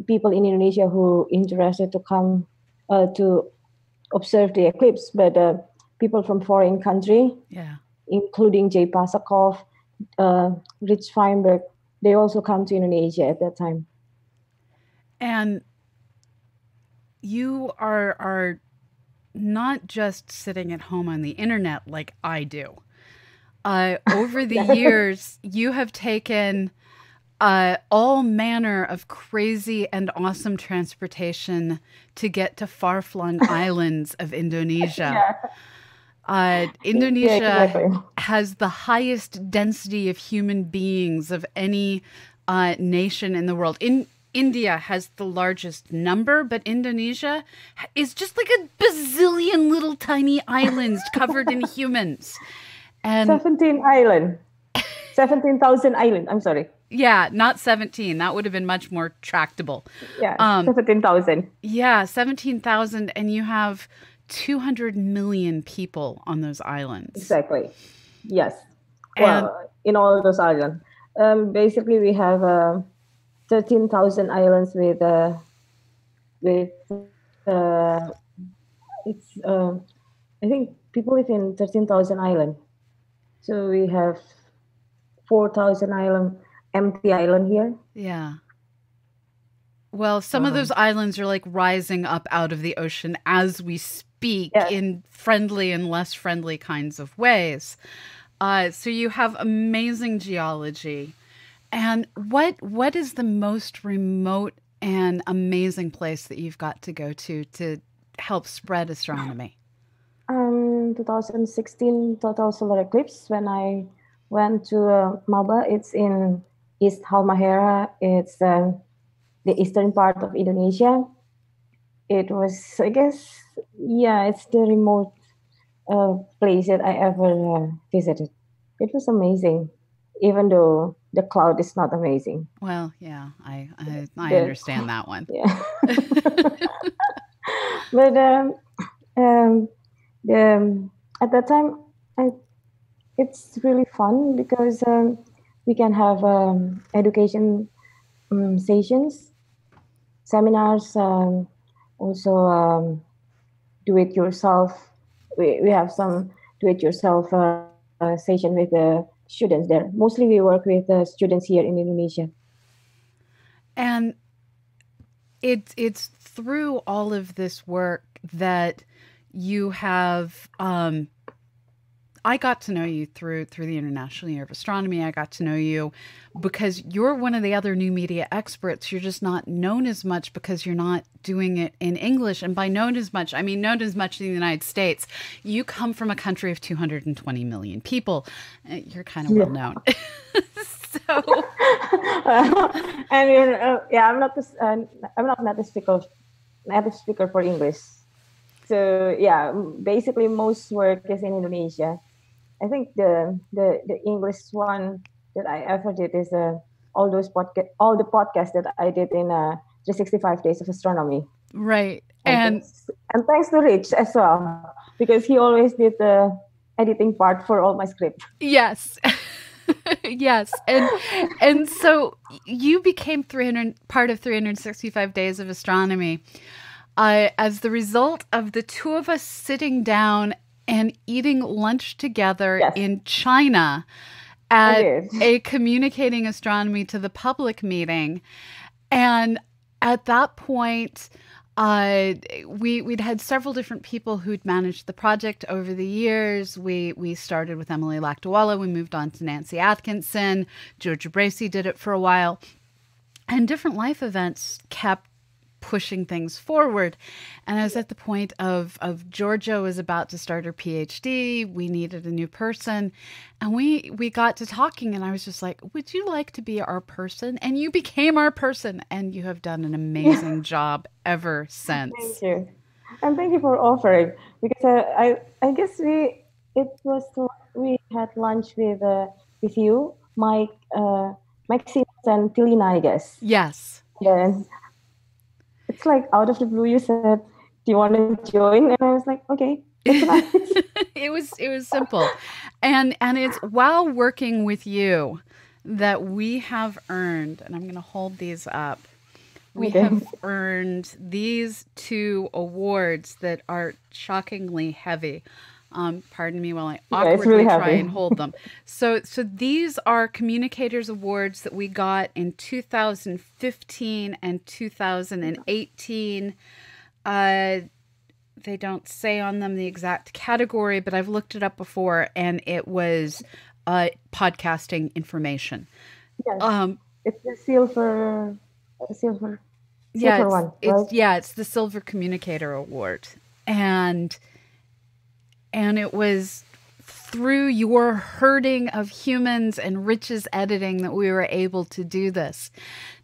people in Indonesia who interested to come to observe the eclipse, but people from foreign country, including Jay Pasakov, Rich Feinberg, they also come to Indonesia at that time. And you are not just sitting at home on the internet like I do. Over the years, you have taken all manner of crazy and awesome transportation to get to far-flung islands of Indonesia. Indonesia has the highest density of human beings of any nation in the world. India has the largest number, but Indonesia is just like a bazillion little tiny islands covered in humans. And 17,000 island. I'm sorry. Yeah, not 17. That would have been much more tractable. Yeah, 17,000. Yeah, 17,000, and you have 200 million people on those islands. Exactly. Yes. Well, in all those islands. Basically, we have 13,000 islands with I think people live in 13,000 islands. So we have 4,000 empty island here. Yeah. Well, some of those islands are like rising up out of the ocean as we speak in friendly and less friendly kinds of ways. So you have amazing geology. And what is the most remote and amazing place that you've got to go to help spread astronomy? 2016 total solar eclipse when I went to Maba. It's in East Halmahera. It's the eastern part of Indonesia. It was, I guess, it's the remote place that I ever visited. It was amazing, even though the cloud is not amazing. Well, yeah, I understand that one. Yeah. But at that time, it's really fun because we can have education sessions, seminars, also do-it-yourself. We have some do-it-yourself session with the students there. Mostly we work with students here in Indonesia. And it's through all of this work that you have I got to know you through the International Year of Astronomy. I got to know you because you're one of the other new media experts. You're just not known as much because you're not doing it in English. And by known as much, I mean known as much in the United States. You come from a country of 220 million people. You're kind of well known. So, and I'm not native speaker for English. So basically most work is in Indonesia. I think the English one that I ever did is all the podcasts that I did in 365 Days of Astronomy. Right. And thanks to Rich as well, because he always did the editing part for all my script. Yes. Yes. And so you became part of 365 Days of Astronomy as the result of the two of us sitting down and eating lunch together in China at a Communicating Astronomy to the Public meeting. And at that point, we'd had several different people who'd managed the project over the years. We started with Emily Lakdawala. We moved on to Nancy Atkinson. Georgia Bracey did it for a while. And different life events kept pushing things forward. And I was at the point of Georgia was about to start her PhD. We needed a new person. And we got to talking and I was just like, would you like to be our person? And you became our person. And you have done an amazing job ever since. Thank you. And thank you for offering. Because I guess we had lunch with you, Mike, Maxine and Tilina, I guess. Yes. Then it's like out of the blue, you said, do you want to join? And I was like, okay, it's nice. It was simple. And it's while working with you that we have earned, and I'm going to hold these up. We Okay. have earned these 2 awards that are shockingly heavy. Pardon me while I Yeah, it's really awkwardly try heavy. and hold them. So these are Communicators Awards that we got in 2015 and 2018. They don't say on them the exact category, but I've looked it up before, and it was podcasting information. Yes. It's the silver Yeah, one, right? it's the Silver Communicator Award, and it was through your herding of humans and Rich's editing that we were able to do this.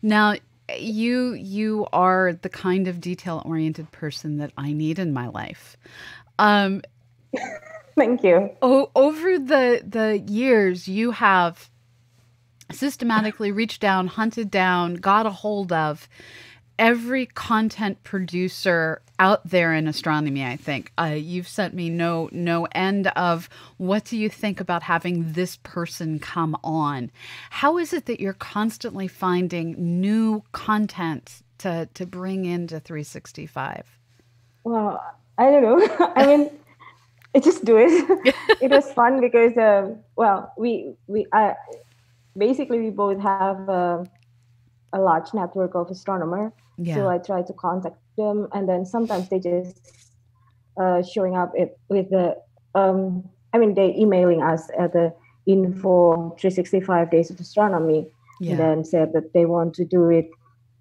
Now, you are the kind of detail-oriented person that I need in my life. Thank you. Over the years, you have systematically reached down, hunted down, got a hold of every content producer out there in astronomy. I think you've sent me no end of what do you think about having this person come on. How is it that you're constantly finding new content to bring into 365? Well, I don't know. I mean, I just do it. It was fun because, well, we basically we both have a large network of astronomers. Yeah. So I try to contact them, and then sometimes they just showing up with the, they emailing us at the info 365 Days of Astronomy, Yeah. and then said that they want to do it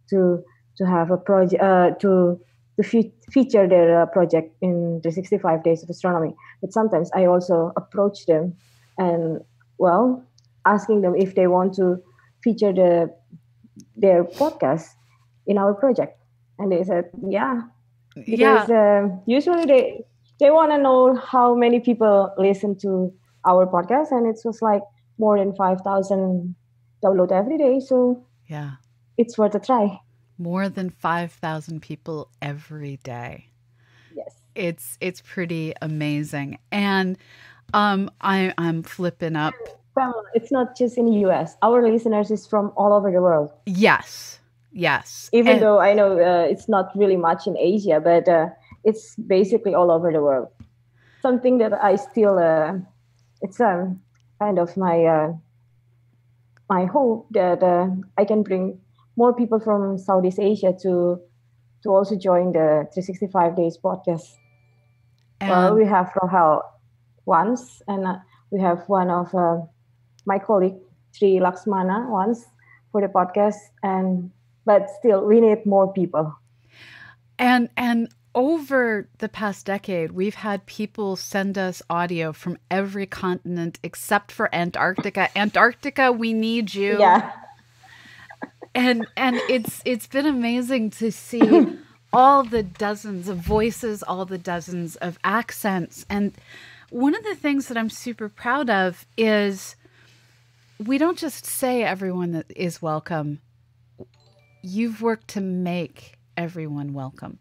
to have a project to feature their project in 365 Days of Astronomy. But sometimes I also approach them and, well, asking them if they want to feature their podcast in our project, and they said yeah, because usually they want to know how many people listen to our podcast, and it was like more than 5,000 download every day, so Yeah. it's worth a try. More than 5,000 people every day. Yes, It's pretty amazing. And I'm flipping up. Pamela, it's not just in the US. Our listeners is from all over the world. Yes. Even though I know it's not really much in Asia, but it's basically all over the world. Something that I still, it's kind of my hope that I can bring more people from Southeast Asia to also join the 365 Days podcast. Well, we have Rohel once, and we have one of my colleague, Sri Laksmana, once for the podcast, but still we need more people. And over the past decade, we've had people send us audio from every continent except for Antarctica. Antarctica, we need you. Yeah. And it's been amazing to see all the dozens of voices, all the dozens of accents. And one of the things that I'm super proud of is we don't just say everyone that is welcome. You've worked to make everyone welcome.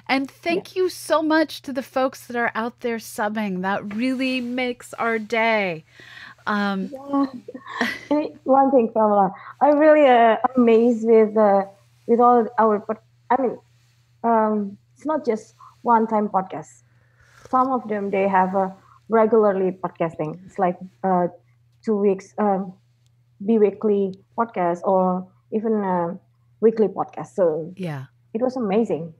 And thank you so much to the folks that are out there subbing. That really makes our day. Yeah. One thing, Pamela, I'm really amazed with all our. It's not just one-time podcasts. Some of them they have regularly podcasting. It's like 2 weeks, bi-weekly podcast, or even weekly podcast. So yeah, it was amazing.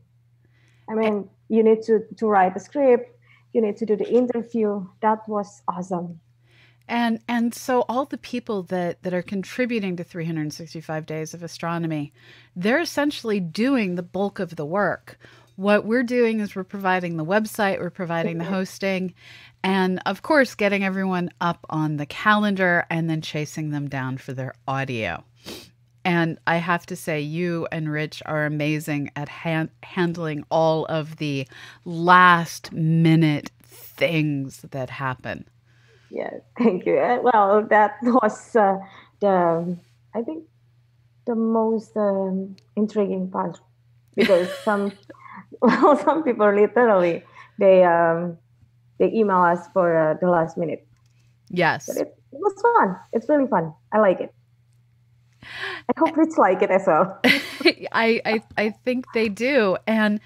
I mean, you need to write the script, you need to do the interview. That was awesome. And so all the people that are contributing to 365 Days of Astronomy, they're essentially doing the bulk of the work. What we're doing is we're providing the website, we're providing the hosting, and of course, getting everyone up on the calendar and then chasing them down for their audio. And I have to say, you and Rich are amazing at handling all of the last minute things that happen. Yeah, thank you. Well, that was I think the most intriguing part, because some people literally they email us for the last minute. Yes, But it was fun. It's really fun. I like it. I hope it's like it as well. I think they do. And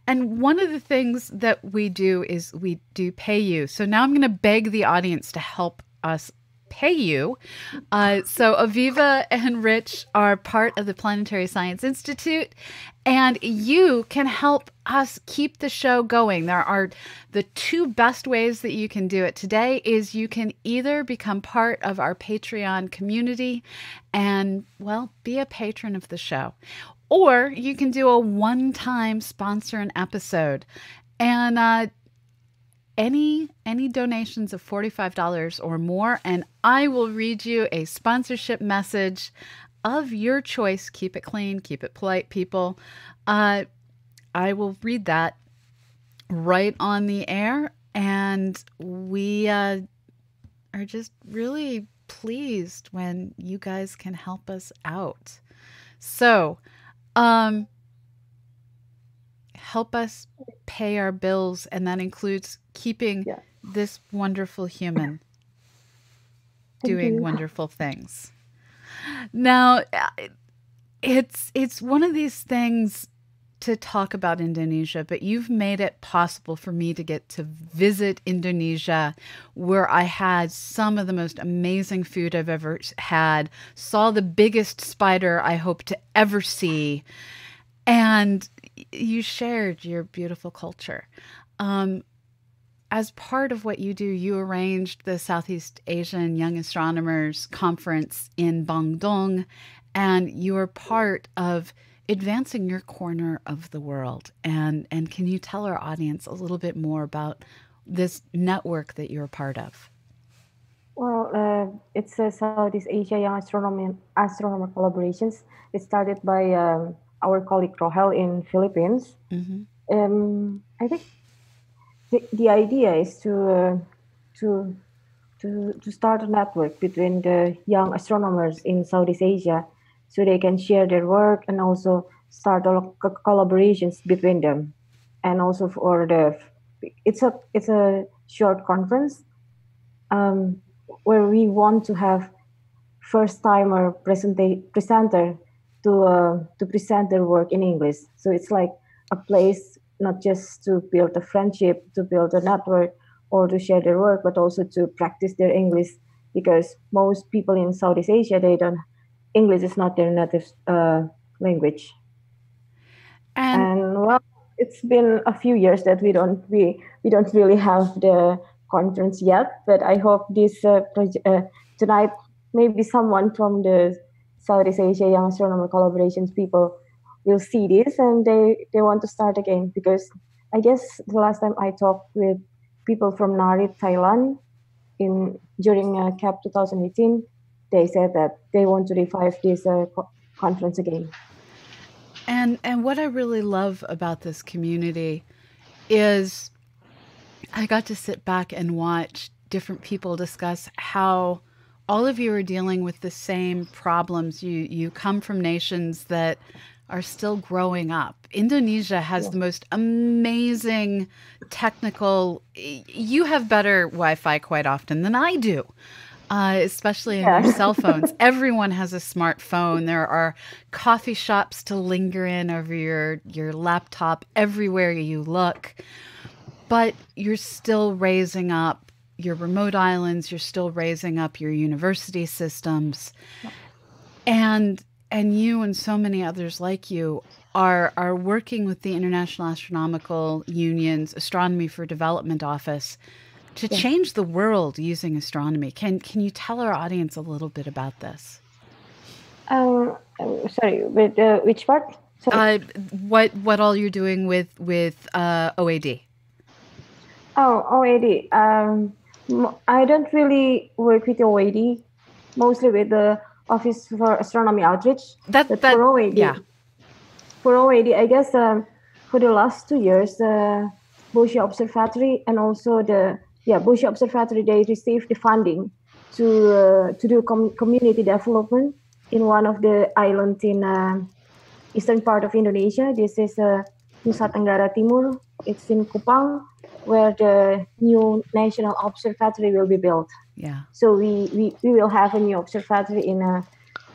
one of the things that we do is we do pay you. So now I'm going to beg the audience to help us pay you. So Avivah and Rich are part of the Planetary Science Institute, and you can help us keep the show going. There are the two best ways that you can do it today is you can either become part of our Patreon community and, well, be a patron of the show, or you can do a one-time sponsor an episode. And any donations of $45 or more, and I will read you a sponsorship message of your choice. Keep it clean, keep it polite, people. I will read that right on the air, and we are just really pleased when you guys can help us out. So, help us pay our bills, and that includes keeping this wonderful human doing wonderful things. Now, it's one of these things to talk about Indonesia, but you've made it possible for me to get to visit Indonesia, where I had some of the most amazing food I've ever had, saw the biggest spider I hope to ever see, and you shared your beautiful culture. As part of what you do, you arranged the Southeast Asian Young Astronomers Conference in Bandung, and you are part of advancing your corner of the world. And can you tell our audience a little bit more about this network that you're a part of? Well, it's a Southeast Asia Young Astronomer Collaborations. It started by our colleague Rohel in Philippines. Mm-hmm. I think the idea is to start a network between the young astronomers in Southeast Asia, so they can share their work and also start collaborations between them. And also for it's a short conference where we want to have first-timer presenter to present their work in English. So it's like a place not just to build a friendship, to build a network, or to share their work, but also to practice their English, because most people in Southeast Asia, English is not their native language. And well, it's been a few years that we don't really have the conference yet, but I hope this tonight maybe someone from the Southeast Asia Young Astronomer Collaborations people will see this and they want to start again, because I guess the last time I talked with people from Narit, Thailand, during CAP 2018, they said that they want to revive this conference again. And what I really love about this community is I got to sit back and watch different people discuss how all of you are dealing with the same problems. You come from nations that are still growing up. Indonesia has the most amazing technical. You have better Wi-Fi quite often than I do, especially in your cell phones. Everyone has a smartphone. There are coffee shops to linger in over your laptop everywhere you look. But you're still raising up your remote islands. You're still raising up your university systems. And you and so many others like you are working with the International Astronomical Union's Astronomy for Development Office to change the world using astronomy. Can you tell our audience a little bit about this? Sorry, with which part? Sorry. What all you're doing with OAD? Oh, OAD. I don't really work with OAD, mostly with the Office for Astronomy Outreach. But for OAD, I guess for the last 2 years, Boscia Observatory and also Boscia Observatory, they received the funding to do community development in one of the islands in eastern part of Indonesia. This is Nusa Tenggara Timur. It's in Kupang, where the new National Observatory will be built. Yeah. So we will have a new observatory in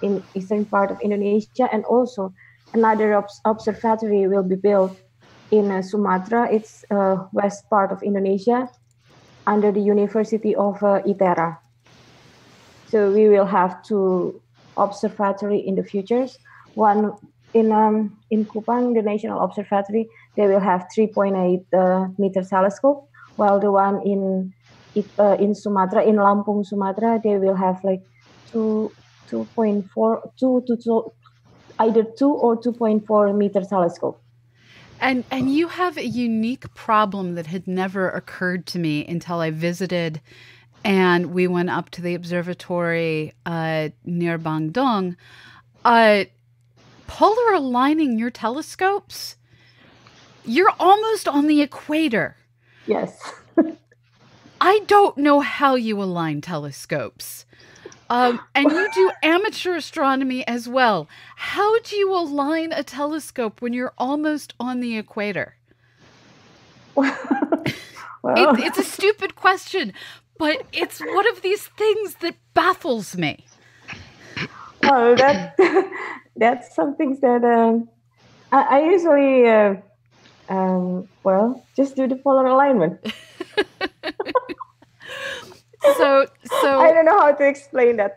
in eastern part of Indonesia, and also another observatory will be built in Sumatra. It's west part of Indonesia under the University of ITERA. So we will have two observatory in the futures. One in Kupang, the National Observatory, they will have 3.8 meter telescope, while the one in Sumatra, in Lampung, Sumatra, they will have like 2.4, either 2 or 2.4 meter telescope. And you have a unique problem that had never occurred to me until I visited, and we went up to the observatory near Bandung. Polar aligning your telescopes, you're almost on the equator. Yes. I don't know how you align telescopes. And you do amateur astronomy as well. How do you align a telescope when you're almost on the equator? Well, It's a stupid question, but it's one of these things that baffles me. well, that's something that I usually just do the polar alignment. So I don't know how to explain that.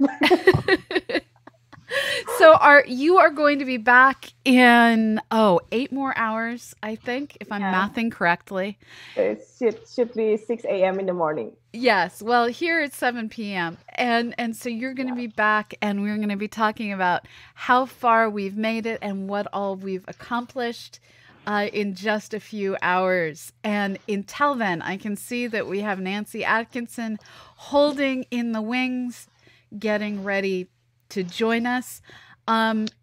So you are going to be back in 8 more hours, I think, if I'm mathing correctly. It should be 6 a.m. in the morning. Yes. Well, here it's 7 p.m. And so you're going to be back, and we're going to be talking about how far we've made it and what all we've accomplished in just a few hours. And until then, I can see that we have Nancy Atkinson holding in the wings, getting ready to join us.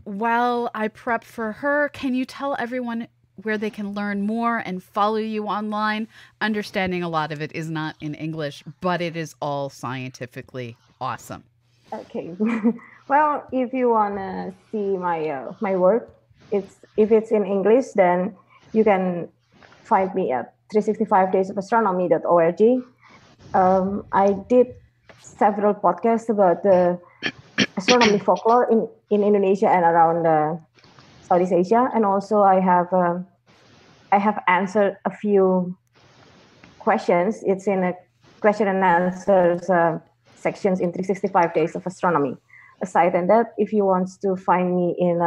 While I prep for her, can you tell everyone where they can learn more and follow you online? Understanding a lot of it is not in English, but it is all scientifically awesome. Okay. Well, if you want to see my work, if it's in English, then you can find me at 365daysofastronomy.org. I did several podcasts about the astronomy folklore in Indonesia and around Southeast Asia, and also I have answered a few questions. It's in a question and answers sections in 365 Days of Astronomy. Aside from that, if you want to find me in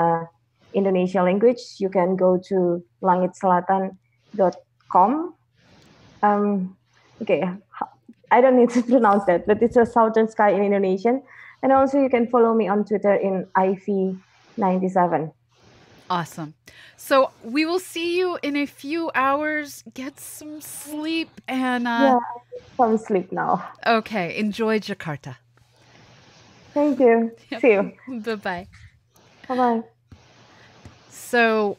Indonesia language, you can go to langitselatan.com. Okay, I don't need to pronounce that, but it's a southern sky in Indonesian. And also you can follow me on Twitter in Ivy97. Awesome. So we will see you in a few hours. Get some sleep and some sleep now. Okay, enjoy Jakarta. Thank you. Yep. See you. Bye-bye. Bye-bye. So